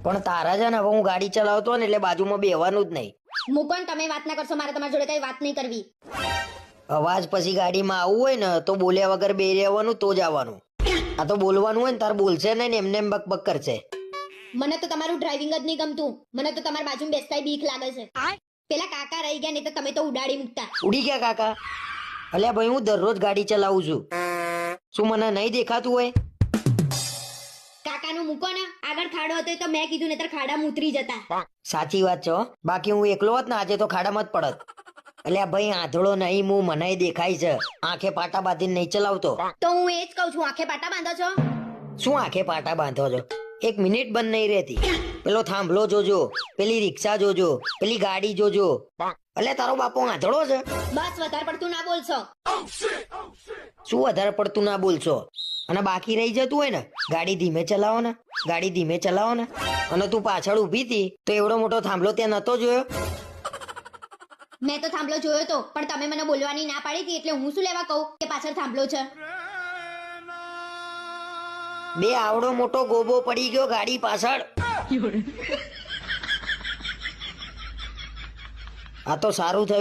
પણ તારા છે ને હવે હું ગાડી ચલાવતો ને એટલે બાજુમાં બેહવાનું જ નહીં. મૂકો ને, તમે વાત ના કરશો, મારે તમારી જોડે કઈ વાત નહીં કરવી. અવાજ પછી ગાડીમાં આવવું હોય ને તો બોલ્યા વગર બે રહેવાનું તો જ આવવાનું. આ તો બોલવાનું હોય ને તાર બોલશે ને એમને એમ બક બક કરશે. મને તો તમારું ડ્રાઇવિંગ જ નહીં ગમતું. મને તો તમારી બાજુમાં બેસતાય બીક લાગે છે. પેલા કાકા રહી ગયા, નહીં તો તમે તો ઉડાડી મૂકતા. ઉડી ગયા કાકા? અલ્યા ભાઈ હું દરરોજ ગાડી ચલાવું છું, શું મને નહીં દેખાતું હોય? કાકાનું મૂકો ને, આગળ ખાડો હતો તો મેં કીધું નહીતર ખાડામાં ઉતરી જતા. સાચી વાત છે હો. બાકી હું એકલો હોત ને આજે તો ખાડામાં જ પડત. અલ્યા ભાઈ આંધળો નહીં હું, મને દેખાય છે. આંખે પાટા બાંધીને નહીં ચલાવતો. તો હું એ જ કહું છું, આંખે પાટા બાંધો છો? શું આંખે પાટા બાંધો છો? એક મિનિટ બંધ નહીં રહેતી. પેલો થાંભલો જોજો, પેલી રિક્ષા જોજો, પેલી ગાડી જોજો. અલ્યા તારો બાપો આંધળો છે? બસ વધારે પડતું ના બોલશો. શું વધારે પડતું ના બોલશો? અને બાકી રહી જતું હોય ને, ગાડી ધીમે ચલાવો ને, ગાડી ધીમે ચલાવો ને. અને તું પાછળ ઊભી હતી તો એવડો મોટો થાંભલો ત્યાં નતો જોયો? મેં તો થાંભલો જોયો તો, પણ તમે મને બોલવાની ના પાડી હતી, એટલે હું શું લેવા કહું કે પાછળ થાંભલો છે? બે આવડો મોટો ગોબો પડી ગયો ગાડી પાછળ. આ તો સારું થયું